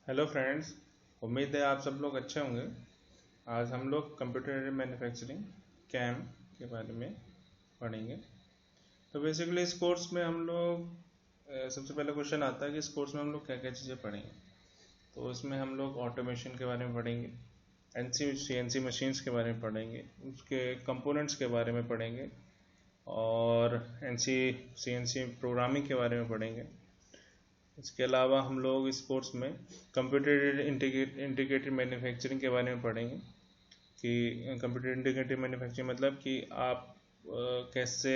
Hello friends. उम्मीद है आप सब लोग अच्छे होंगे। आज हम लोग कंप्यूटर एडेड मैन्युफैक्चरिंग कैम के बारे में पढ़ेंगे। तो बेसिकली इस कोर्स में हम लोग सबसे पहले क्वेश्चन आता है कि इस कोर्स में हम लोग क्या क्या चीज़ें पढ़ेंगे। तो इसमें हम लोग ऑटोमेशन के बारे में पढ़ेंगे, एनसी सीएनसी मशीन्स के बारे में पढ़ेंगे, उसके कंपोनेंट्स के बारे में पढ़ेंगे और एनसी सीएनसी प्रोग्रामिंग के बारे में पढ़ेंगे। इसके अलावा हम लोग इस कोर्स में कंप्यूटर इंटीग्रेटेड मैन्युफैक्चरिंग के बारे में पढ़ेंगे कि कंप्यूटर इंटीग्रेटेड मैन्युफैक्चरिंग मतलब कि आप कैसे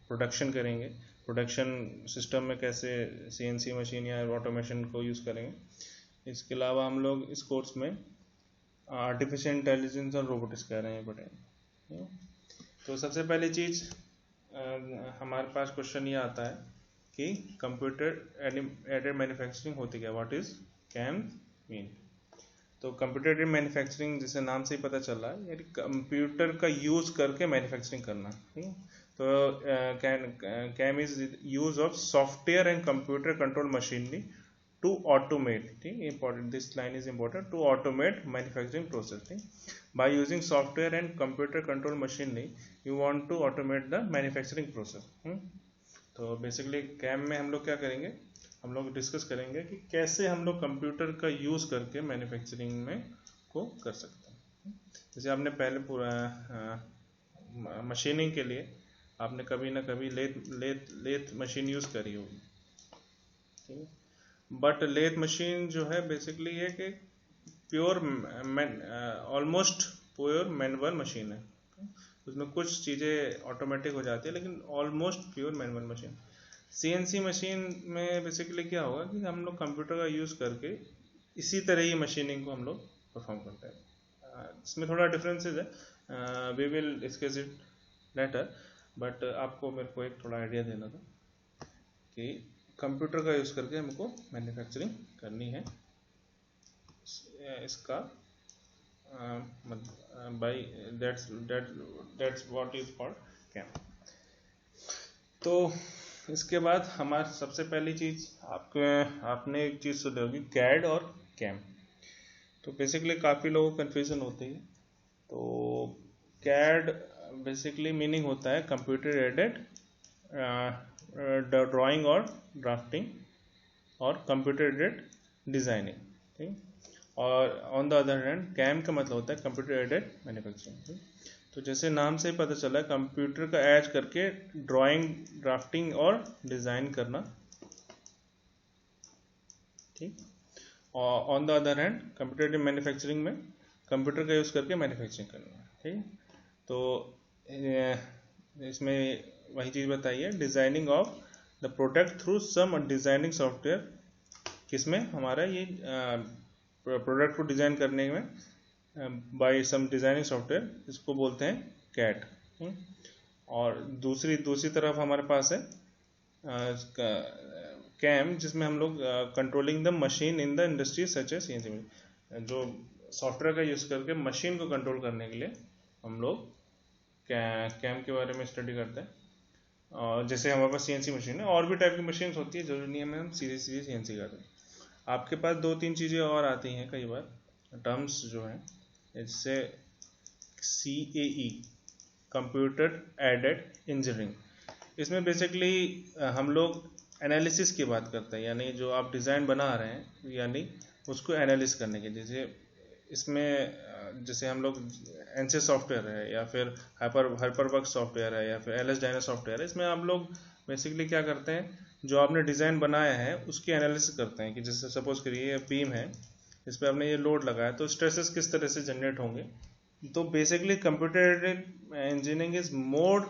प्रोडक्शन करेंगे, प्रोडक्शन सिस्टम में कैसे सीएनसी मशीन या ऑटोमेशन को यूज़ करेंगे। इसके अलावा हम लोग इस कोर्स में आर्टिफिशियल इंटेलिजेंस और रोबोटिक्स के बारे में पढ़ेंगे। तो सबसे पहली चीज़ हमारे पास क्वेश्चन ये आता है कि कंप्यूटर एडेड मैन्युफैक्चरिंग होती क्या, व्हाट इज कैम मीन। तो कंप्यूटर एडेड मैन्युफैक्चरिंग जैसे नाम से ही पता चल रहा है, यानी कंप्यूटर का यूज करके मैन्युफैक्चरिंग करना। ठीक है। तो CAM is use of software and computer control machinery to automate, ठीक, important, this line is important, to automate manufacturing process. ठीक, by using software and computer control machinery you want to automate the manufacturing process. तो basically CAM में हम लोग क्या करेंगे, हम लोग डिस्कस करेंगे कि कैसे हम लोग कंप्यूटर का यूज़ करके मैन्युफैक्चरिंग में को कर सकते हैं। जैसे आपने पहले पूरा मशीनिंग के लिए आपने कभी ना कभी lathe lathe lathe machine use करी होगी। ठीक है। बट लेथ मशीन जो है बेसिकली है कि pure almost pure manual machine है। उसमें कुछ चीज़ें ऑटोमेटिक हो जाती है लेकिन almost pure manual machine. CNC machine में बेसिकली क्या होगा कि हम लोग कंप्यूटर का यूज़ करके इसी तरह ही मशीनिंग को हम लोग परफॉर्म करते हैं। इसमें थोड़ा डिफरेंसेस है, we will discuss it later, but आपको मेरे को एक थोड़ा आइडिया देना था कि कंप्यूटर का यूज़ करके हमको मैन्युफैक्चरिंग करनी है। इसका by that's what is called CAM. तो इसके बाद हमारे सबसे पहली चीज़ आपने एक चीज़ सुनी होगी, कैड और कैम। तो बेसिकली काफ़ी लोगों को कन्फ्यूज़न होती है। तो कैड बेसिकली मीनिंग होता है कंप्यूटर एडेड ड्राइंग और ड्राफ्टिंग और कंप्यूटर एडेड डिज़ाइनिंग। ठीक, और on the other hand CAM का मतलब होता है कंप्यूटर एडेड मैन्युफैक्चरिंग। तो जैसे नाम से पता चला है कंप्यूटर का ऐड करके ड्राइंग, ड्राफ्टिंग और डिज़ाइन करना। ठीक, और on the other hand computer aided manufacturing में कंप्यूटर का यूज़ करके मैन्युफैक्चरिंग करना। ठीक, तो इसमें वही चीज़ बताई है, designing of the product through some designing software. किसमें हमारा ये प्रोडक्ट को डिज़ाइन करने में बाय सम डिज़ाइनिंग सॉफ्टवेयर, इसको बोलते हैं कैड। और दूसरी तरफ हमारे पास है कैम, जिसमें हम लोग controlling the machine in the industry such as CNC, जो सॉफ्टवेयर का यूज़ करके मशीन को कंट्रोल करने के लिए हम लोग कैम के बारे में स्टडी करते हैं। और जैसे हमारे पास सीएनसी मशीन है, और भी टाइप की मशीन होती है, जरूरी नहीं है हम सीधे सीएनसी करते हैं। आपके पास दो तीन चीज़ें और आती हैं कई बार, टर्म्स जो हैं, जैसे CAE, कंप्यूटर एडेड इंजीनियरिंग। इसमें बेसिकली हम लोग एनालिसिस की बात करते हैं, यानी जो आप डिज़ाइन बना रहे हैं यानी उसको एनालिस करने के। जैसे इसमें जैसे हम लोग एनसी सॉफ्टवेयर है या फिर हाइपरवर्क सॉफ्टवेयर है या फिर LS डायनो सॉफ्टवेयर है, इसमें आप लोग बेसिकली क्या करते हैं, जो आपने डिज़ाइन बनाया है उसकी एनालिसिस करते हैं कि जैसे सपोज करिए ये बीम है, इस पर आपने ये लोड लगाया तो स्ट्रेसेस किस तरह से जनरेट होंगे। तो basically computer engineering is more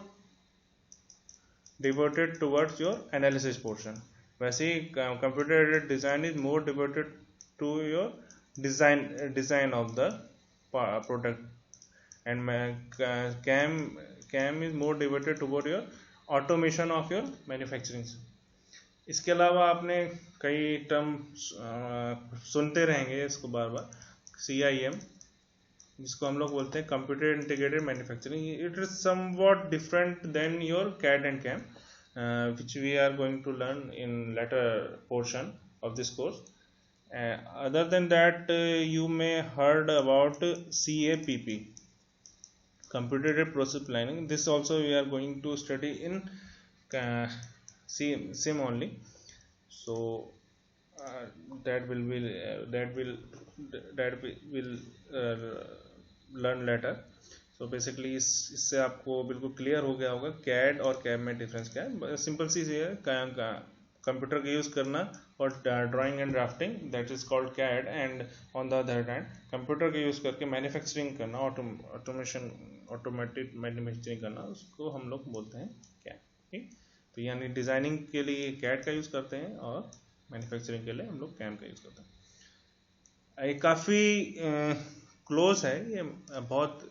devoted towards your analysis portion. वैसे ही computer aided design is more devoted to your design of the product, and CAM is more devoted toward your automation of your manufacturing. इसके अलावा आपने कई term सुनते रहेंगे इसको बार बार, CIM, जिसको हम लोग बोलते हैं computer integrated manufacturing. It is somewhat different than your CAD and CAM, which we are going to learn in later portion of this course. Other than that, you may heard about CAPP, computer aided process planning. This also we are going to study in sim only. So uh, that will be learn later. So basically इससे आपको बिल्कुल clear हो गया होगा CAD और cam में difference क्या है. सिंपल सी है, कंप्यूटर का यूज़ करना और drawing and drafting, that is called CAD. And on the other hand computer का यूज़ करके मैन्युफैक्चरिंग करना, ऑटोमेशन, ऑटोमेटेड मैन्युफैक्चरिंग करना, उसको हम लोग बोलते हैं कैड. ठीक. तो यानी डिज़ाइनिंग के लिए कैड का यूज़ करते हैं और मैन्युफैक्चरिंग के लिए हम लोग कैम का यूज़ करते हैं. ये काफ़ी क्लोज है, ये बहुत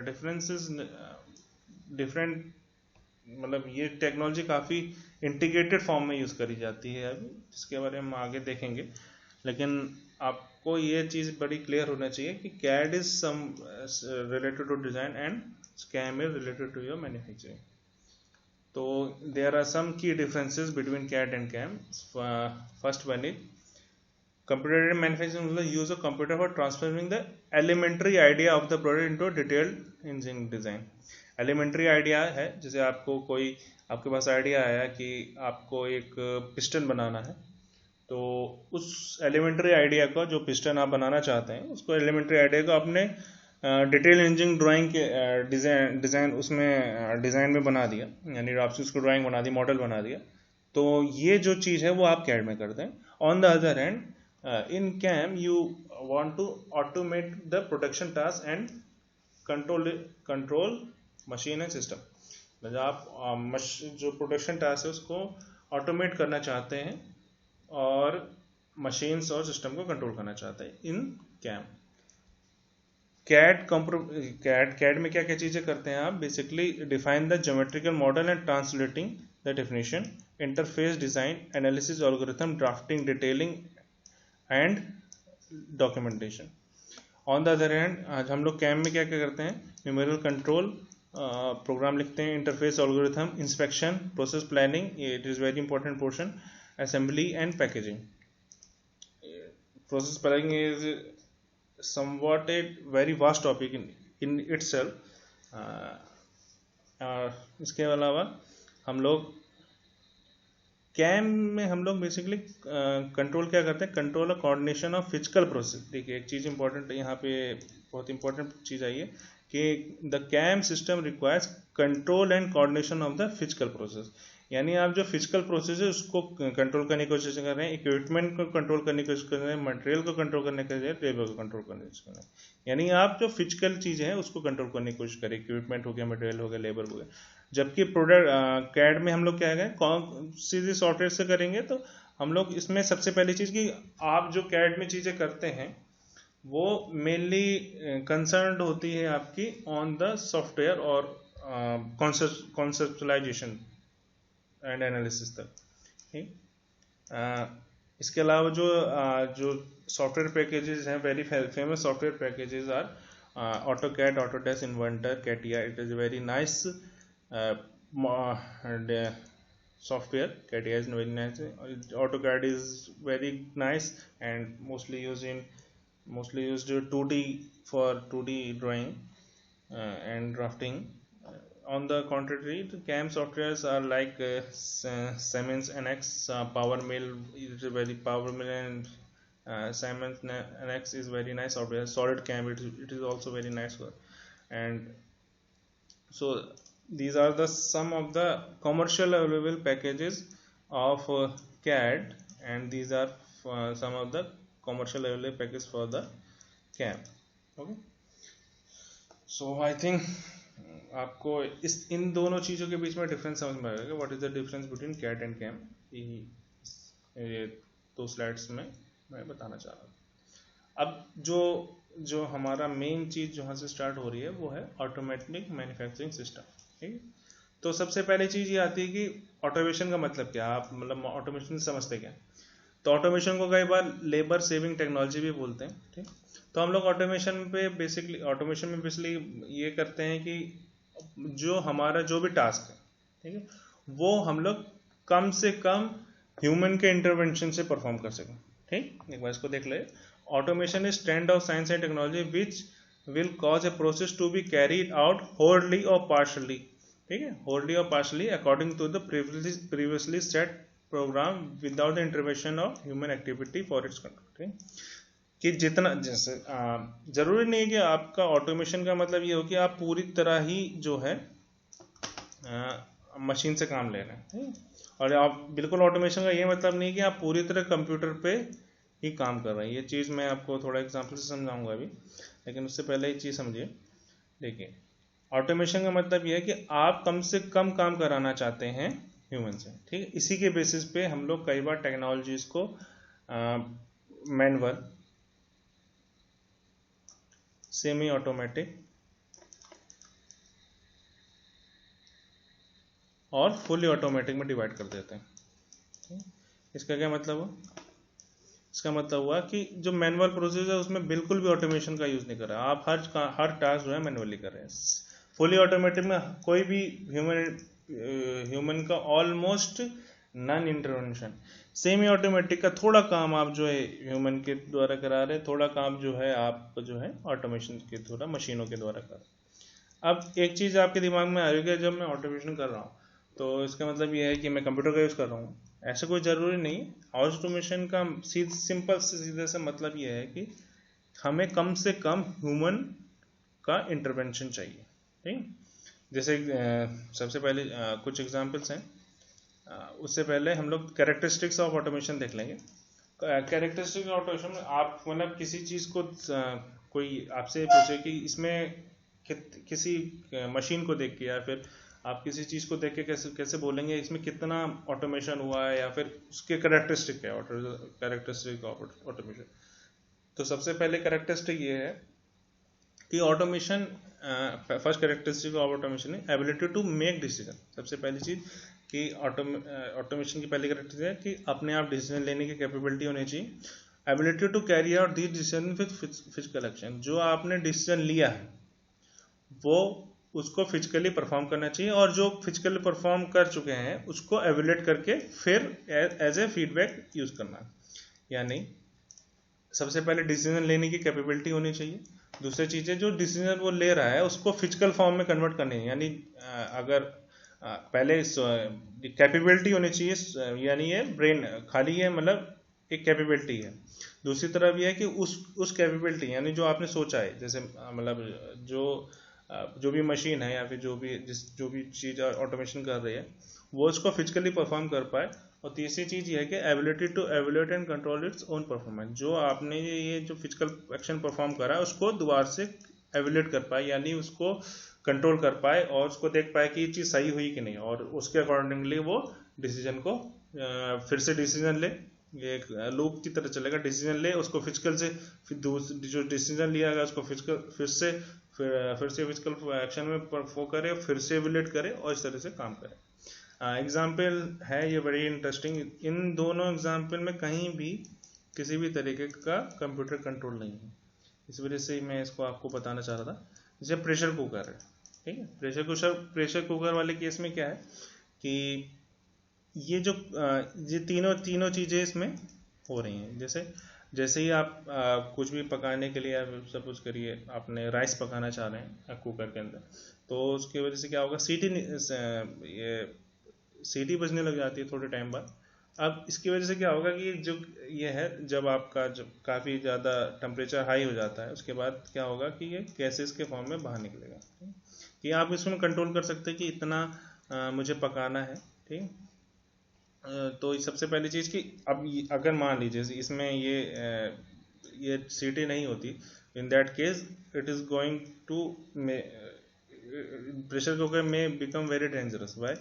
डिफरेंसेस डिफरेंट, मतलब ये टेक्नोलॉजी काफ़ी इंटीग्रेटेड फॉर्म में यूज़ करी जाती है अभी, जिसके बारे में हम आगे देखेंगे. लेकिन आपको ये चीज़ बड़ी क्लियर होना चाहिए कि CAD is some related to design and CAM is related to your manufacturing. तो there are some key differences between CAD and CAM. First one is computer aided manufacturing will use a computer for transforming the elementary idea of the product into a detailed engineering design. elementary idea है, जैसे आपको कोई, आपके पास idea आया कि आपको एक piston बनाना है, तो उस एलिमेंट्री आइडिया को, जो पिस्टन आप बनाना चाहते हैं, उसको एलिमेंट्री आइडिया को अपने डिटेल इंजीनियरिंग ड्राइंग के डिज़ाइन उसमें डिज़ाइन में बना दिया, यानी आपसे उसको ड्राइंग बना दी, मॉडल बना दिया. तो ये जो चीज़ है वो आप कैड में करते हैं. On the other hand in CAM you want to automate the production task and control machine and system. मतलब आप जो प्रोडक्शन टास्क है उसको ऑटोमेट करना चाहते हैं और मशीन्स और सिस्टम को कंट्रोल करना चाहते हैं इन कैम. कैड में क्या क्या चीज़ें करते हैं आप? Basically define the geometrical model and translating the definition, interface design, analysis, algorithm, drafting, detailing and documentation. On the other hand आज हम लोग कैम में क्या क्या करते हैं? न्यूमेरिकल कंट्रोल प्रोग्राम लिखते हैं, interface, algorithm, inspection, process planning, it is very important portion, assembly and packaging. Process planning is somewhat a very vast topic in itself. इसके अलावा हम लोग कैम में हम लोग बेसिकली कंट्रोल क्या करते हैं? कंट्रोल और कोऑर्डिनेशन ऑफ फिजिकल प्रोसेस. देखिए एक चीज़ इंपॉर्टेंट यहाँ पे, बहुत इंपॉर्टेंट चीज़ आई है कि the CAM system requires control and coordination of the physical process. यानी आप जो फिजिकल प्रोसेस है उसको कंट्रोल करने की कोशिश कर रहे हैं, इक्विपमेंट को कंट्रोल करने की कोशिश कर रहे हैं, मटेरियल को कंट्रोल करने की कोशिश, लेबर को कंट्रोल करने की कोशिश कर रहे हैं. यानी आप जो फिजिकल चीज़ें हैं उसको कंट्रोल करने की कोशिश करें, इक्विपमेंट हो गया, मटेरियल हो गया, लेबर हो गया. जबकि प्रोडक्ट कैड में हम लोग क्या है, सीधे सॉफ्टवेयर से करेंगे. तो हम लोग इसमें सबसे पहली चीज़ कि आप जो कैड में चीज़ें करते हैं वो मेनली कंसर्न्ड होती है आपकी ऑन द सॉफ्टवेयर और कॉन्सेप्चुलाइजेशन एंड एनालिसिस तक. ठीक. इसके अलावा जो सॉफ्टवेयर पैकेजेस हैं, very famous software packages are AutoCAD, Autodesk Inventor, CATIA. It is very nice software. CATIA is very nice. AutoCAD is very nice and mostly used 2D for 2D drawing and drafting. On the contrary, the CAM softwares are like Siemens NX, PowerMill is very PowerMill, and Siemens NX is very nice software. SolidCAM, it is also very nice. And so these are the some of the commercial available packages of CAD, and these are some of the commercial available packages for the CAM. Okay, so I think आपको इन दोनों चीज़ों के बीच में difference समझ में आएगा. What is the difference between CAD and CAM, ये 2 slides में मैं बताना चाह रहा हूँ. अब जो हमारा मेन चीज़ जहाँ से स्टार्ट हो रही है वो है ऑटोमेटिक मैन्युफैक्चरिंग सिस्टम. ठीक. तो सबसे पहली चीज़ ये आती है कि ऑटोमेशन का मतलब क्या, आप मतलब ऑटोमेशन समझते क्या? तो ऑटोमेशन को कई बार लेबर सेविंग टेक्नोलॉजी भी बोलते हैं. ठीक. तो हम लोग ऑटोमेशन में बेसिकली ये करते हैं कि जो हमारा जो भी टास्क है, ठीक है, वो हम लोग कम से कम ह्यूमन के इंटरवेंशन से परफॉर्म कर सकें. ठीक, एक बार इसको देख ले। Automation is trend of science and technology which will cause a process to be carried out होल्डली और पार्शली, ठीक है, होल्डली और partially according to the previously set programme without the intervention of human activity for its control. ठीक, कि जितना जैसे जरूरी नहीं है कि आपका ऑटोमेशन का मतलब ये हो कि आप पूरी तरह ही जो है मशीन से काम ले रहे हैं, और आप बिल्कुल ऑटोमेशन का ये मतलब नहीं कि आप पूरी तरह कंप्यूटर पे ही काम कर रहे हैं। ये चीज़ मैं आपको थोड़ा एग्जांपल से समझाऊंगा अभी, लेकिन उससे पहले एक चीज़ समझिए। देखिए, ऑटोमेशन का मतलब ये है कि आप कम से कम काम कराना चाहते हैं ह्यूमन से, ठीक है। इसी के बेसिस पे हम लोग कई बार टेक्नोलॉजीज को मैनुअल, सेमी ऑटोमेटिक और फुली ऑटोमेटिक में डिवाइड कर देते हैं। इसका क्या मतलब हुआ? इसका मतलब हुआ कि जो मैनुअल प्रोसेस है उसमें बिल्कुल भी ऑटोमेशन का यूज नहीं कर रहा, आप हर टास्क जो है मैनुअली कर रहे हैं। फुली ऑटोमेटिक में कोई भी ह्यूमन का almost non intervention. Semi automatic का थोड़ा काम आप जो है ह्यूमन के द्वारा करा रहे हैं, थोड़ा काम जो है आप जो है ऑटोमेशन के थोड़ा मशीनों के द्वारा कर रहे हैं। अब एक चीज़ आपके दिमाग में आ रही है, जब मैं ऑटोमेशन कर रहा हूँ तो इसका मतलब ये है कि मैं कंप्यूटर का यूज़ कर रहा हूँ, ऐसा कोई ज़रूरी नहीं। ऑटोमेशन का सिंपल से सीधे से मतलब ये है कि हमें कम से कम ह्यूमन का इंटरवेंशन चाहिए, ठीक। जैसे सबसे पहले कुछ एग्जांपल्स हैं, उससे पहले हम लोग कैरेक्टरिस्टिक्स ऑफ ऑटोमेशन देख लेंगे। कैरेक्टरिस्टिक्स ऑफ ऑटोमेशन में आप मतलब किसी चीज़ को कोई आपसे पूछे कि इसमें किसी मशीन को देख के या फिर आप किसी चीज़ को देख के कैसे कैसे बोलेंगे इसमें कितना ऑटोमेशन हुआ है या फिर उसके कैरेक्टरिस्टिक क्या है, कैरेक्टरिस्टिक ऑफ ऑटोमेशन। तो सबसे पहले कैरेक्टरिस्टिक ये है कि automation, first characteristic of automation है एबिलिटी टू मेक डिसीजन। सबसे पहली चीज़ कि ऑटोमेशन की पहली कैरेक्टरिस्टिक है कि अपने आप डिसीजन लेने की कैपेबिलिटी होनी चाहिए। Ability to carry out this decision with physical action, जो आपने डिसीजन लिया है वो उसको फिजिकली परफॉर्म करना चाहिए, और जो फिजिकली परफॉर्म कर चुके हैं उसको एवेल्यूएट करके फिर एज ए फीडबैक यूज करना। यानी सबसे पहले डिसीजन लेने की कैपेबिलिटी होनी चाहिए। दूसरी चीज़ है जो डिसीजन वो ले रहा है उसको फिजिकल फॉर्म में कन्वर्ट करनी है, यानी अगर पहले कैपेबिलिटी होनी चाहिए, यानी ये ब्रेन खाली है मतलब एक कैपेबिलिटी है। दूसरी तरफ ये है कि उस कैपेबिलिटी यानी जो आपने सोचा है, जैसे मतलब जो भी मशीन है या फिर जो भी चीज़ ऑटोमेशन कर रही है वो उसको फिजिकली परफॉर्म कर पाए। और तीसरी चीज़ ये है कि ability to evaluate and control its own performance, जो आपने ये जो फिजिकल एक्शन परफॉर्म करा है उसको दोबारा से एवेल्यूएट कर पाए, यानी उसको कंट्रोल कर पाए और उसको देख पाए कि ये चीज़ सही हुई कि नहीं, और उसके अकॉर्डिंगली वो डिसीजन को फिर से डिसीजन ले। ये एक लूप की तरह चलेगा, डिसीजन ले उसको फिजिकल से, फिर जो डिसीजन लिया गया उसको फिजिकल फिर से फिजिकल एक्शन में वो करे, फिर से एवेल्यूएट करे और इस तरह से काम करे। एग्जाम्पल है ये बड़ी इंटरेस्टिंग। इन दोनों एग्जाम्पल में कहीं भी किसी भी तरीके का कंप्यूटर कंट्रोल नहीं है, इस वजह से मैं इसको आपको बताना चाह रहा था। जैसे प्रेशर कुकर है, ठीक है। प्रेशर कुकर वाले केस में क्या है कि ये जो ये तीनों चीज़ें इसमें हो रही हैं। जैसे ही आप कुछ भी पकाने के लिए, सपोज करिए आपने राइस पकाना चाह रहे हैं कुकर के अंदर, तो उसकी वजह से क्या होगा, सीटी बजने लग जाती है थोड़े टाइम बाद। अब इसकी वजह से क्या होगा कि जो ये है, जब आपका जब काफ़ी ज़्यादा टेम्परेचर हाई हो जाता है उसके बाद क्या होगा कि ये गैसेस के फॉर्म में बाहर निकलेगा। कि आप इसमें कंट्रोल कर सकते हैं कि इतना मुझे पकाना है, ठीक। तो सबसे पहली चीज़ कि अब अगर मान लीजिए इसमें ये सीटी नहीं होती, in that case it is going to pressure cooker में बिकम वेरी डेंजरस। वाई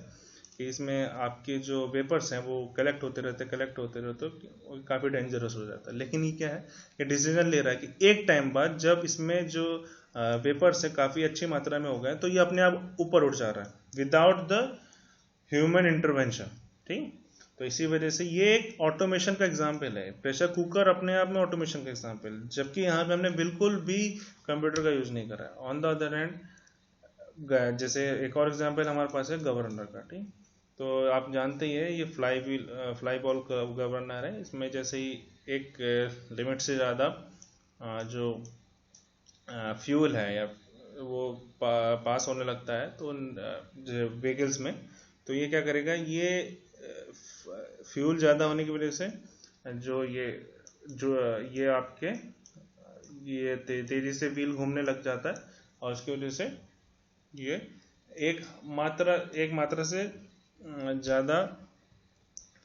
कि इसमें आपके जो वेपर्स हैं वो कलेक्ट होते रहते काफ़ी डेंजरस हो जाता है। लेकिन ये क्या है कि डिसीजन ले रहा है कि एक टाइम बाद जब इसमें जो वेपर्स है काफ़ी अच्छी मात्रा में हो गए तो ये अपने आप ऊपर उठ जा रहा है विदाउट द ह्यूमन इंटरवेंशन, ठीक। तो इसी वजह से ये एक ऑटोमेशन का एग्जाम्पल है, प्रेशर कुकर अपने आप में ऑटोमेशन का एग्जाम्पल, जबकि यहाँ पे हमने बिल्कुल भी कंप्यूटर का यूज नहीं करा है। ऑन द अदर हैंड जैसे एक और एग्जाम्पल हमारे पास है गवर्नर का, ठीक। तो आप जानते ही है ये फ्लाई बॉल गवर्नर है। इसमें जैसे ही एक लिमिट से ज़्यादा जो फ्यूल है या वो पास होने लगता है तो व्हीकल्स में, तो ये क्या करेगा, ये फ्यूल ज़्यादा होने की वजह से जो ये आपके ये तेज़ी से व्हील घूमने लग जाता है, और उसकी वजह से ये एक मात्रा से ज़्यादा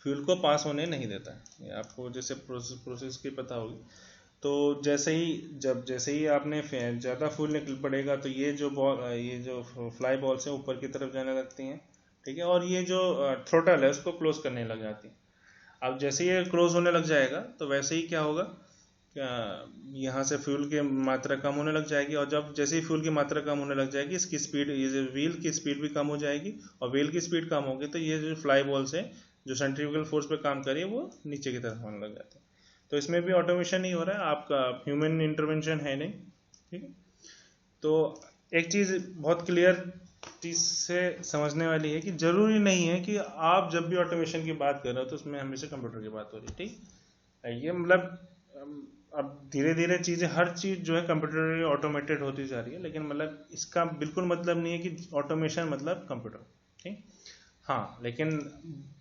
फ्यूल को पास होने नहीं देता है। ये आपको जैसे प्रोसेस की पता होगी। तो जैसे ही आपने ज़्यादा फ्यूल निकल पड़ेगा तो ये जो फ्लाई बॉल्स हैं ऊपर की तरफ जाने लगती हैं, ठीक है, और ये जो थ्रोटल है उसको क्लोज करने लग जाती है। अब जैसे ये क्लोज होने लग जाएगा तो वैसे ही क्या होगा, यहाँ से फ्यूल की मात्रा कम होने लग जाएगी, और जैसे ही फ्यूल की मात्रा कम होने लग जाएगी इसकी स्पीड, ये व्हील की स्पीड भी कम हो जाएगी, और व्हील की स्पीड कम होगी तो ये जो फ्लाई बॉल्स है जो सेंट्रीफ्यूगल फोर्स पे काम कर रही है वो नीचे की तरफ होने लग जाते हैं। तो इसमें भी ऑटोमेशन ही हो रहा है, आपका ह्यूमन इंटरवेंशन है नहीं, ठीक है। तो एक चीज़ बहुत क्लियर चीज़ से समझने वाली है कि जरूरी नहीं है कि आप जब भी ऑटोमेशन की बात कर रहे हो तो उसमें हमेशा कंप्यूटर की बात हो रही है, ठीक। ये मतलब अब धीरे धीरे चीज़ें, हर चीज़ जो है कंप्यूटर ऑटोमेटेड होती जा रही है, लेकिन मतलब इसका बिल्कुल मतलब नहीं है कि ऑटोमेशन मतलब कंप्यूटर, ठीक। हाँ, लेकिन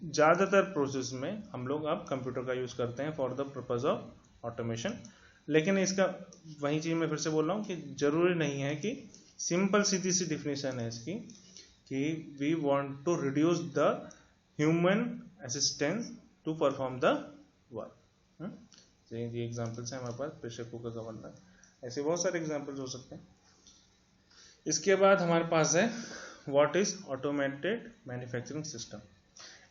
ज़्यादातर प्रोसेस में हम लोग अब कंप्यूटर का यूज़ करते हैं for the purpose of automation. लेकिन इसका वही चीज़ मैं फिर से बोल रहा हूँ कि ज़रूरी नहीं है कि सिंपल सीधी सी डिफिनेशन है इसकी कि we want to reduce the human assistance to perform the work. ये एग्जाम्पल्स हैं हमारे पास, प्रेशर कुकर का बनना, ऐसे बहुत सारे एग्जाम्पल्स हो सकते हैं। इसके बाद हमारे पास है what is automated manufacturing system.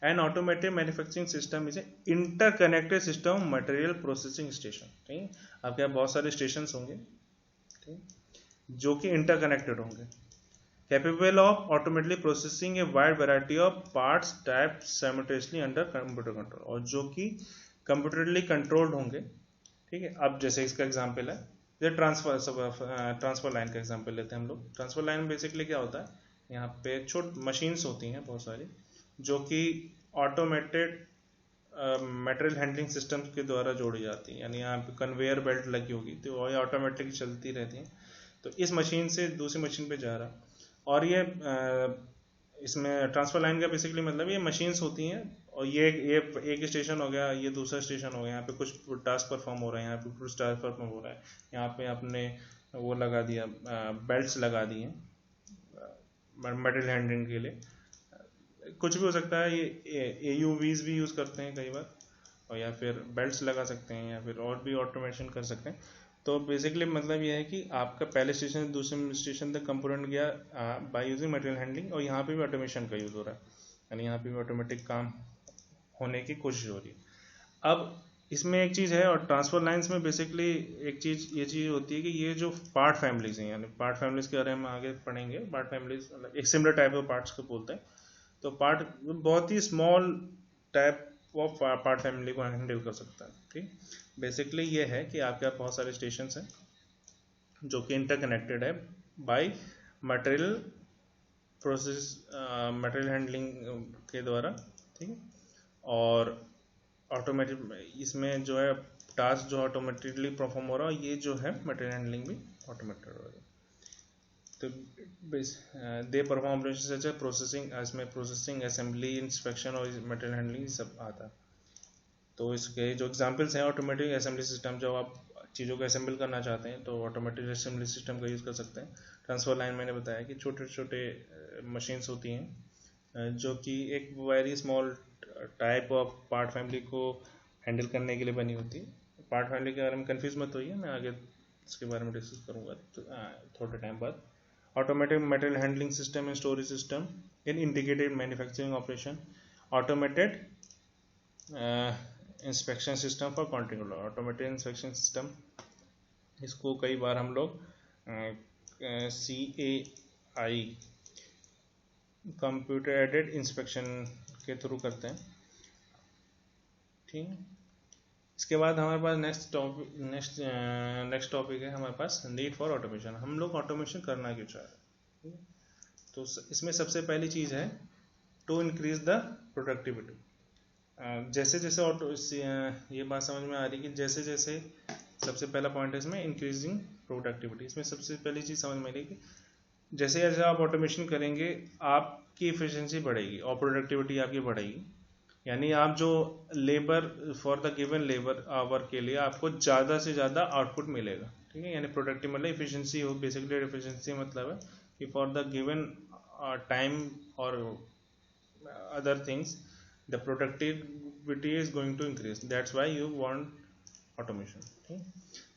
An automated manufacturing system is an interconnected system of material processing station, ठीक। आपके यहाँ बहुत सारे स्टेशन होंगे, ठीक, जो कि इंटरकनेक्टेड होंगे, capable of automatically processing a wide variety of parts type simultaneously under computer control, और जो कि कंप्यूटरली कंट्रोल्ड होंगे, ठीक है। अब जैसे इसका एग्जांपल है, जैसे ट्रांसफर लाइन का एग्जांपल लेते हैं हम लोग। ट्रांसफर लाइन बेसिकली क्या होता है, यहाँ पे मशीन्स होती हैं बहुत सारी जो कि ऑटोमेटेड मटेरियल हैंडलिंग सिस्टम के द्वारा जोड़ी जाती है, यानी यहाँ पे कन्वेयर बेल्ट लगी होगी तो वो ऑटोमेटिक चलती रहती हैं, तो इस मशीन से दूसरी मशीन पे जा रहा। और ये इसमें ट्रांसफर लाइन का बेसिकली मतलब ये मशीन्स होती हैं, और ये एक स्टेशन हो गया, ये दूसरा स्टेशन हो गया, यहाँ पे कुछ टास्क परफॉर्म हो रहा है, यहाँ पे कुछ टास्क परफॉर्म हो रहा है, यहाँ पे आपने वो लगा दिया, बेल्ट्स लगा दिए मटेरियल हैंडलिंग के लिए, कुछ भी हो सकता है। ये AUVs भी यूज़ करते हैं कई बार, और या फिर बेल्ट्स लगा सकते हैं, या फिर और भी ऑटोमेशन कर सकते हैं। तो बेसिकली मतलब ये है कि आपका पहले स्टेशन से दूसरे स्टेशन तक कंपोनेंट गया बाय यूजिंग मटेरियल हैंडलिंग, और यहाँ पे भी ऑटोमेशन का यूज़ हो रहा है, यानी यहाँ पे भी ऑटोमेटिक काम होने की कोशिश हो रही है। अब इसमें एक चीज़ है, और ट्रांसफर लाइंस में बेसिकली एक चीज़ ये चीज़ होती है कि ये जो पार्ट फैमिलीज हैं, यानी पार्ट फैमिलीज के बारे में आगे पढ़ेंगे, पार्ट फैमिलीज मतलब एक सिमिलर टाइप ऑफ पार्ट्स को बोलते हैं। तो पार्ट बहुत ही small type of part family को हैंडल कर सकता है, ठीक। बेसिकली ये है कि आपके पास बहुत सारे स्टेशन हैं जो कि इंटरकनेक्टेड है by material process material handling के द्वारा, ठीक है। और ऑटोमेटिक इसमें जो है टास्क जो ऑटोमेटिकली परफॉर्म हो रहा है, ये जो है मटेरियल हैंडलिंग भी ऑटोमेटेड हो रही है। तो दे परफॉर्म सच है प्रोसेसिंग, इसमें प्रोसेसिंग, असेंबली, इंस्पेक्शन और मटेरियल हैंडलिंग सब आता है। तो इसके जो एग्जांपल्स हैं, ऑटोमेटिक असेंबली सिस्टम, जब आप चीज़ों को असेंबल करना चाहते हैं तो ऑटोमेटिक असेंबली सिस्टम का यूज़ कर सकते हैं। ट्रांसफर लाइन मैंने बताया कि छोटे छोटे मशीन्स होती हैं जो कि एक very small type of part family को हैंडल करने के लिए बनी होती है। पार्ट फैमिली के बारे में कंफ्यूज मत होइए, मैं आगे इसके बारे में डिस्कस करूँगा थोड़े टाइम बाद। Automated material handling system and storage system in integrated manufacturing operation, automated inspection system for quality control, automated inspection system इसको कई बार हम लोग CAI कंप्यूटर एडेड इंस्पेक्शन के थ्रू करते हैं, ठीक। इसके बाद हमारे पास नेक्स्ट टॉपिक है हमारे पास नीड फॉर ऑटोमेशन। हम लोग ऑटोमेशन करना क्यों चाह रहे हैं, तो इसमें सबसे पहली चीज़ है टू इंक्रीज द प्रोडक्टिविटी। जैसे जैसे ये बात समझ में आ रही है कि जैसे जैसे सबसे पहला पॉइंट है इसमें इंक्रीजिंग प्रोडक्टिविटी। इसमें सबसे पहली चीज़ समझ में आ रही है कि जैसे जैसे आप ऑटोमेशन करेंगे आपकी इफिशिएंसी बढ़ेगी और प्रोडक्टिविटी आपकी बढ़ेगी। यानी आप जो labour for the given labour our के लिए आपको ज़्यादा से ज़्यादा आउटपुट मिलेगा। ठीक है, यानी प्रोडक्टिव मतलब इफिशिएंसी हो, बेसिकली इफिशिएंसी मतलब है कि फॉर द गिवन टाइम और other things the productivity is going to increase, that's why you want automation। ठीक,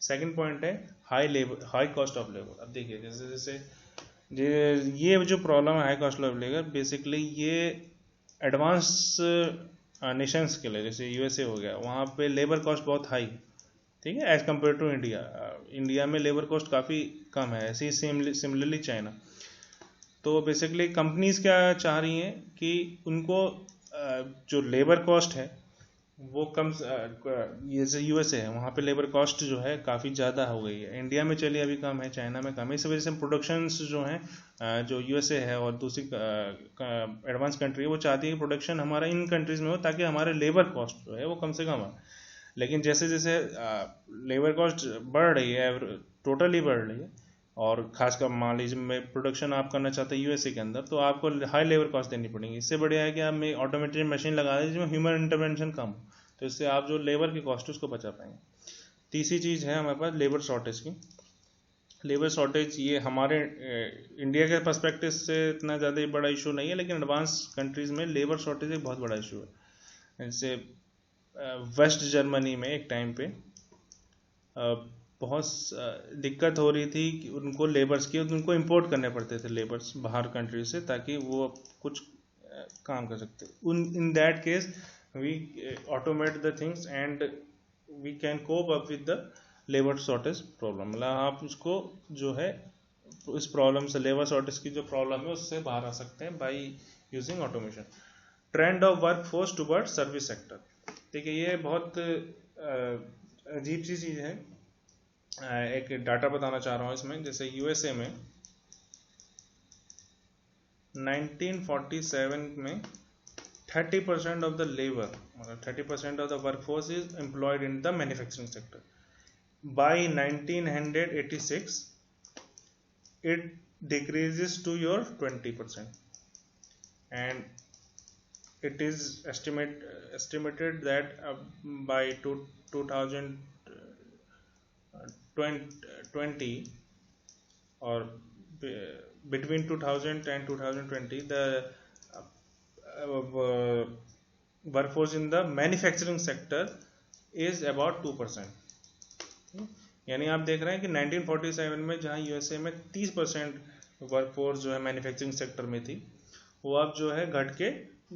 सेकंड पॉइंट है हाई कॉस्ट ऑफ लेबर। अब देखिए जैसे जैसे ये जो प्रॉब्लम है high cost of labour, basically ये एडवांस नेशंस के लिए, जैसे यूएसए हो गया, वहाँ पे लेबर कॉस्ट बहुत हाई, ठीक है, as compare to India. India में लेबर कॉस्ट काफ़ी कम है, ऐसे ही सिमिलरली चाइना। तो बेसिकली कंपनीज क्या चाह रही हैं कि उनको जो लेबर कॉस्ट है वो कम, जैसे यूएसए है वहाँ पे लेबर कॉस्ट जो है काफ़ी ज़्यादा हो गई है, इंडिया में चलिए अभी कम है, चाइना में कम है। इस वजह से प्रोडक्शंस जो हैं जो यूएसए है और दूसरी एडवांस कंट्री है वो चाहती है कि प्रोडक्शन हमारा इन कंट्रीज़ में हो ताकि हमारे लेबर कॉस्ट जो है वो कम से कम हो। लेकिन जैसे जैसे लेबर कॉस्ट बढ़ रही है, टोटली बढ़ रही है, और खासकर मान लीजिए मैं प्रोडक्शन आप करना चाहते हैं यूएसए के अंदर, तो आपको हाई लेबर कॉस्ट देनी पड़ेगी। इससे बढ़िया है कि आप में ऑटोमेटेड मशीन लगा दें जिसमें ह्यूमन इंटरवेंशन कम हो, तो इससे आप जो लेबर की कॉस्ट है उसको बचा पाएंगे। तीसरी चीज़ है हमारे पास लेबर शॉर्टेज की। लेबर शॉर्टेज ये हमारे इंडिया के पर्सपेक्टिव से इतना ज़्यादा बड़ा इशू नहीं है, लेकिन एडवांस कंट्रीज़ में लेबर शॉर्टेज एक बहुत बड़ा इशू है। जैसे वेस्ट जर्मनी में एक टाइम पे बहुत दिक्कत हो रही थी कि उनको लेबर्स की, उनको इंपोर्ट करने पड़ते थे लेबर्स बाहर कंट्री से ताकि वो कुछ काम कर सकते। In that case we automate the things and we can cope up with the labour shortage problem. मतलब आप उसको जो है इस प्रॉब्लम से, लेबर शॉर्टेज की जो प्रॉब्लम है उससे बाहर आ सकते हैं by using automation. Trend of work force toward service sector. देखिए ये बहुत अजीब सी चीज़ है, एक डाटा बताना चाह रहा हूँ इसमें। जैसे यूएसए में 1947 में 30% ऑफ द लेबर, मतलब 30% of the workforce is employed in the manufacturing sector. By 1986 it decreases to your 20%, and it is estimated that by 2020 or between 2000 and 2020 the workforce in the manufacturing sector is about 2%। यानी आप देख रहे हैं कि 1947 में जहां USA में 30% workforce जो है मैन्युफैक्चरिंग सेक्टर में थी, वो अब जो है घट के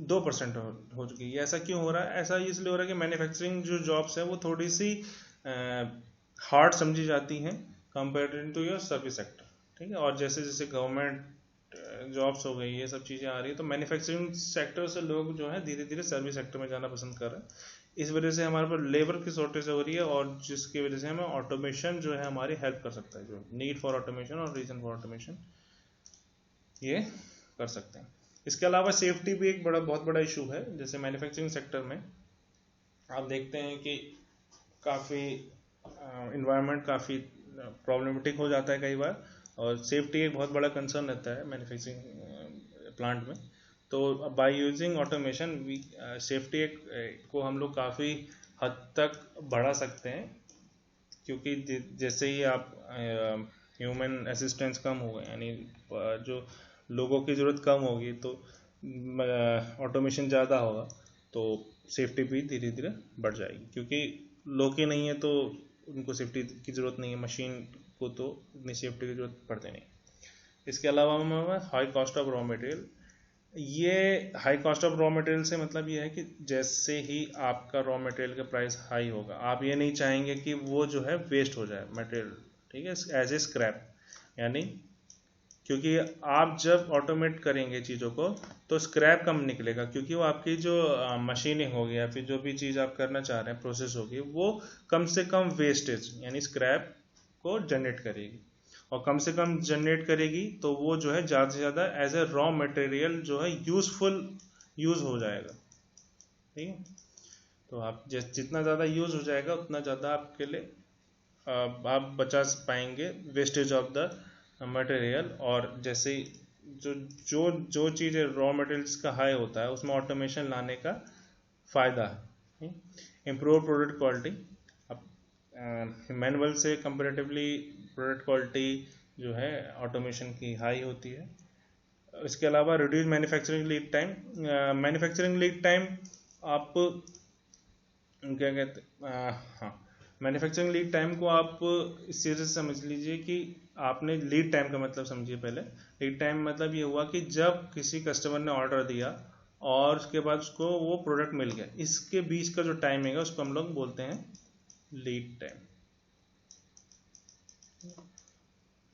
2% हो चुकी है। ऐसा क्यों हो रहा है? ऐसा इसलिए हो रहा है कि मैन्युफैक्चरिंग जो जॉब्स है वो थोड़ी सी हार्ड समझी जाती हैं compare to your service sector. ठीक है, और जैसे जैसे गवर्नमेंट जॉब्स हो गई, ये सब चीज़ें आ रही है, तो मैन्युफैक्चरिंग सेक्टर से लोग जो है धीरे धीरे सर्विस सेक्टर में जाना पसंद कर रहे हैं। इस वजह से हमारे पास लेबर की शॉर्टेज हो रही है, और जिसकी वजह से हमें ऑटोमेशन जो है हमारी हेल्प कर सकता है। जो नीड फॉर ऑटोमेशन और रीजन फॉर ऑटोमेशन ये कर सकते हैं। इसके अलावा सेफ्टी भी एक बहुत बड़ा इशू है। जैसे मैन्युफैक्चरिंग सेक्टर में आप देखते हैं कि काफ़ी इन्वायरमेंट काफ़ी प्रॉब्लमेटिक हो जाता है कई बार, और सेफ्टी एक बहुत बड़ा कंसर्न रहता है मैन्युफैक्चरिंग प्लांट में। तो बाय यूजिंग ऑटोमेशन सेफ्टी को हम लोग काफ़ी हद तक बढ़ा सकते हैं, क्योंकि जैसे ही आप ह्यूमन असिस्टेंस कम होगा, यानी जो लोगों की ज़रूरत कम होगी, तो ऑटोमेशन ज़्यादा होगा, तो सेफ्टी भी धीरे धीरे बढ़ जाएगी। क्योंकि लोग ही नहीं है तो उनको सेफ्टी की ज़रूरत नहीं है, मशीन को तो इतनी सेफ्टी की ज़रूरत पड़ती नहीं। इसके अलावा में high cost of raw material. ये high cost of raw material से मतलब ये है कि जैसे ही आपका रॉ मटेरियल का प्राइस हाई होगा, आप ये नहीं चाहेंगे कि वो जो है वेस्ट हो जाए मटेरियल, ठीक है, एज ए स्क्रैप। यानी क्योंकि आप जब ऑटोमेट करेंगे चीज़ों को तो स्क्रैप कम निकलेगा, क्योंकि वो आपकी जो मशीनिंग होगी या फिर जो भी चीज़ आप करना चाह रहे हैं प्रोसेस होगी, वो कम से कम वेस्टेज यानी स्क्रैप को जनरेट करेगी, और कम से कम जनरेट करेगी तो वो जो है ज़्यादा से ज़्यादा एज ए रॉ मटेरियल जो है यूज़फुल यूज़ हो जाएगा। ठीक है, तो आप जितना ज़्यादा यूज़ हो जाएगा उतना ज़्यादा आपके लिए आप बचा पाएंगे वेस्टेज ऑफ द मटेरियल। और जैसे जो जो जो चीज़ रॉ मटेरियल्स का हाई होता है उसमें ऑटोमेशन लाने का फ़ायदा है। इम्प्रूव प्रोडक्ट क्वालिटी, अब मैनुअल से कंपेरेटिवली प्रोडक्ट क्वालिटी जो है ऑटोमेशन की हाई होती है। इसके अलावा reduce manufacturing lead time, manufacturing lead time आप क्या कहते हाँ, मैन्युफैक्चरिंग लीड टाइम को आप इस चीज़ से समझ लीजिए कि आपने लीड टाइम का मतलब समझिए पहले। लीड टाइम मतलब ये हुआ कि जब किसी कस्टमर ने ऑर्डर दिया और उसके बाद उसको वो प्रोडक्ट मिल गया, इसके बीच का जो टाइम है उसको हम लोग बोलते हैं लीड टाइम।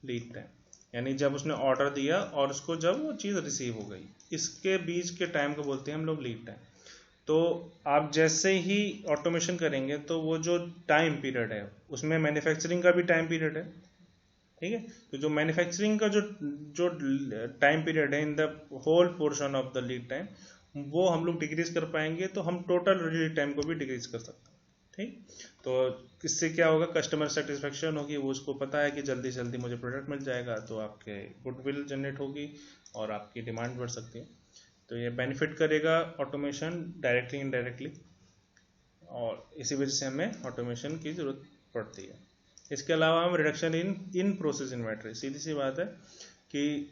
लीड टाइम यानी जब उसने ऑर्डर दिया और उसको जब वो चीज़ रिसीव हो गई, इसके बीच के टाइम को बोलते हैं हम लोग लीड टाइम। तो आप जैसे ही ऑटोमेशन करेंगे तो वो जो टाइम पीरियड है उसमें मैन्युफैक्चरिंग का भी टाइम पीरियड है, ठीक है। तो जो मैन्युफैक्चरिंग का जो जो टाइम पीरियड है in the whole portion of the lead time, वो हम लोग डिक्रीज कर पाएंगे तो हम टोटल लीड टाइम को भी डिक्रीज कर सकते हैं, ठीक। तो इससे क्या होगा, कस्टमर सेटिस्फेक्शन होगी, वो उसको पता है कि जल्दी से जल्दी मुझे प्रोडक्ट मिल जाएगा, तो आपके गुडविल जनरेट होगी और आपकी डिमांड बढ़ सकती है। तो ये बेनिफिट करेगा ऑटोमेशन डायरेक्टली इनडायरेक्टली, और इसी वजह से हमें ऑटोमेशन की ज़रूरत पड़ती है। इसके अलावा हम रिडक्शन इन प्रोसेस इन्वेंटरी, सीधी सी बात है कि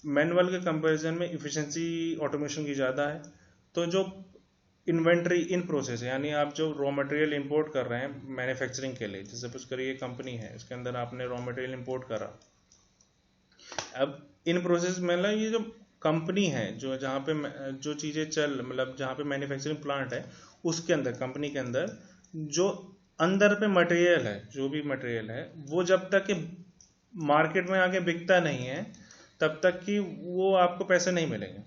मैनुअल के कंपैरिजन में इफ़िशेंसी ऑटोमेशन की ज़्यादा है। तो जो इन्वेंट्री इन प्रोसेस है, यानी आप जो रॉ मटेरियल इंपोर्ट कर रहे हैं मैन्युफैक्चरिंग के लिए, जैसे सपोज करिए कंपनी है, इसके अंदर आपने रॉ मटेरियल इंपोर्ट करा, अब इन प्रोसेस मतलब ये जो कंपनी है, जो जहाँ पे जो चीज़ें चल मतलब जहाँ पे मैन्युफैक्चरिंग प्लांट है उसके अंदर, कंपनी के अंदर जो अंदर पे मटेरियल है, जो भी मटेरियल है, वो जब तक कि मार्केट में आके बिकता नहीं है तब तक कि वो आपको पैसे नहीं मिलेंगे,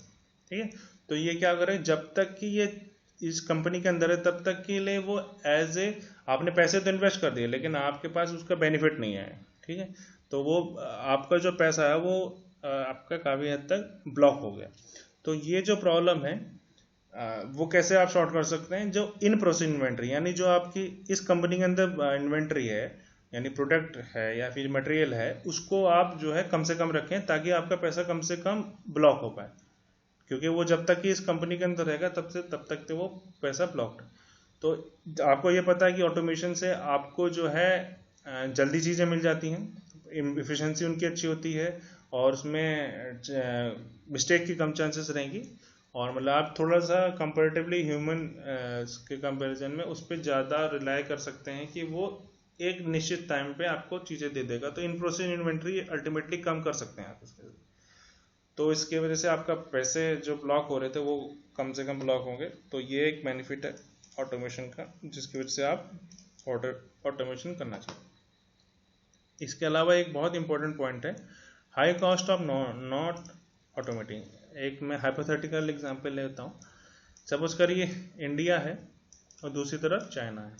ठीक है। तो ये क्या करें, जब तक कि ये इस कंपनी के अंदर है तब तक के लिए वो एज ए, आपने पैसे तो इन्वेस्ट कर दिए लेकिन आपके पास उसका बेनिफिट नहीं है, ठीक है। तो वो आपका जो पैसा है वो आपका काफ़ी हद तक ब्लॉक हो गया। तो ये जो प्रॉब्लम है वो कैसे आप शॉर्ट कर सकते हैं, जो इन प्रोसेस इन्वेंट्री, यानी जो आपकी इस कंपनी के अंदर इन्वेंट्री है, यानी प्रोडक्ट है या फिर मटेरियल है, उसको आप जो है कम से कम रखें ताकि आपका पैसा कम से कम ब्लॉक हो पाए, क्योंकि वो जब तक कि इस कंपनी के अंदर रहेगा तब तक तो वो पैसा ब्लॉक्ड। तो आपको ये पता है कि ऑटोमेशन से आपको जो है जल्दी चीज़ें मिल जाती हैं, इफ़िशेंसी उनकी अच्छी होती है और उसमें मिस्टेक की कम चांसेस रहेंगी, और मतलब आप थोड़ा सा कंपैरेटिवली ह्यूमन के कंपैरिजन में उस पर ज़्यादा रिलाई कर सकते हैं कि वो एक निश्चित टाइम पे आपको चीज़ें दे देगा। तो इन प्रोसेस इन्वेंट्री अल्टीमेटली कम कर सकते हैं आप इसके, तो इसके वजह से आपका पैसे जो ब्लॉक हो रहे थे वो कम से कम ब्लॉक होंगे। तो ये एक बेनिफिट है ऑटोमेशन का, जिसकी वजह से आप ऑटोमेशन करना चाहिए। इसके अलावा एक बहुत इंपॉर्टेंट पॉइंट है, high cost of not automating. एक मैं हाइपोथेटिकल एग्जांपल लेता हूँ। सपोज करिए इंडिया है और दूसरी तरफ चाइना है।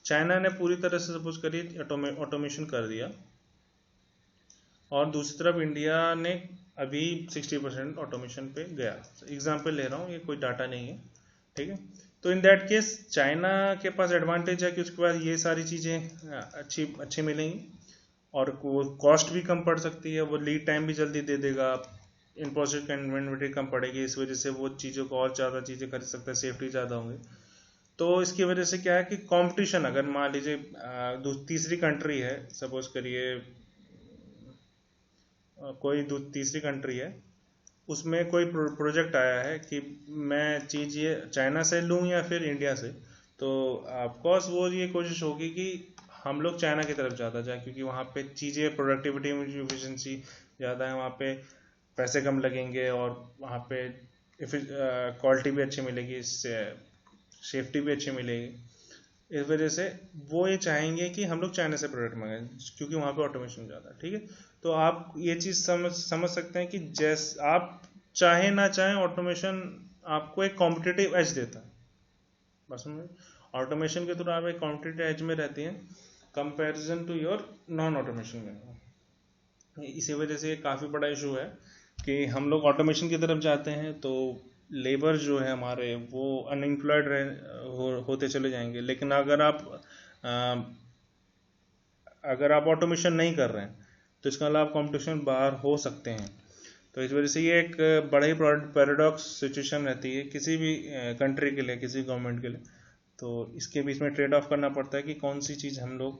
चाइना ने पूरी तरह से सपोज करिए ऑटोमेशन कर दिया और दूसरी तरफ इंडिया ने अभी 60% ऑटोमेशन पे गया। एग्जांपल ले रहा हूँ, ये कोई डाटा नहीं है, ठीक है। तो इन दैट केस चाइना के पास एडवांटेज है कि उसके पास ये सारी चीज़ें अच्छी मिलेंगी और कॉस्ट भी कम पड़ सकती है, वो लीड टाइम भी जल्दी दे देगा, इन प्रोसेस का इन्वेंटरी कम पड़ेगी, इस वजह से वो चीज़ों को और ज़्यादा चीज़ें खरीद सकता है, सेफ्टी ज़्यादा होंगी। तो इसकी वजह से क्या है कि कंपटीशन, अगर मान लीजिए तीसरी कंट्री है, सपोज करिए कोई तीसरी कंट्री है, उसमें कोई प्रोजेक्ट आया है कि मैं चीज़ ये चाइना से लूँ या फिर इंडिया से, तो ऑफकोर्स वो ये कोशिश होगी कि हम लोग चाइना की तरफ ज़्यादा जाए, क्योंकि वहाँ पे चीज़ें प्रोडक्टिविटी एफिशिएंसी ज़्यादा है, वहाँ पे पैसे कम लगेंगे और वहाँ पे क्वालिटी भी अच्छी मिलेगी, इससे सेफ्टी भी अच्छी मिलेगी। इस वजह से वो ये चाहेंगे कि हम लोग चाइना से प्रोडक्ट मंगाएं, क्योंकि वहाँ पे ऑटोमेशन ज़्यादा है, ठीक है। तो आप ये चीज़ समझ सकते हैं कि जैसे आप चाहे ना चाहें ऑटोमेशन आपको एक कॉम्पिटिटिव एज देता है। बस में ऑटोमेशन के थ्रू आप एक कॉम्पिटिटिव एज में रहती हैं comparison to your non automation में। इसी वजह से ये काफ़ी बड़ा इशू है कि हम लोग ऑटोमेशन की तरफ जाते हैं तो लेबर जो है हमारे वो अनएम्प्लॉयड होते चले जाएंगे। लेकिन अगर आप ऑटोमेशन नहीं कर रहे हैं तो इसका मतलब आप कंपटीशन बाहर हो सकते हैं। तो इस वजह से ये एक बड़ा ही पैराडॉक्स सिचुएशन रहती है किसी भी कंट्री के लिए, किसी गवर्नमेंट के लिए। तो इसके बीच में ट्रेड ऑफ करना पड़ता है कि कौन सी चीज़ हम लोग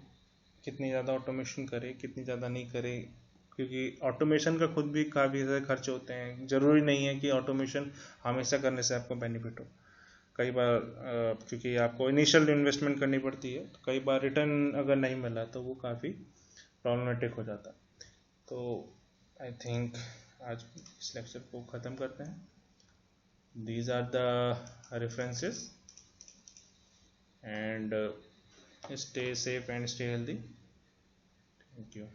कितनी ज़्यादा ऑटोमेशन करें, कितनी ज़्यादा नहीं करें, क्योंकि ऑटोमेशन का खुद भी काफ़ी ज़्यादा खर्च होते हैं। ज़रूरी नहीं है कि ऑटोमेशन हमेशा करने से आपको बेनिफिट हो। कई बार क्योंकि आपको इनिशियल इन्वेस्टमेंट करनी पड़ती है, तो कई बार रिटर्न अगर नहीं मिला तो वो काफ़ी प्रॉब्लमेटिक हो जाता है। तो आई थिंक आज इस लेक्चर को ख़त्म करते हैं। These are the references and stay safe and stay healthy. Thank you.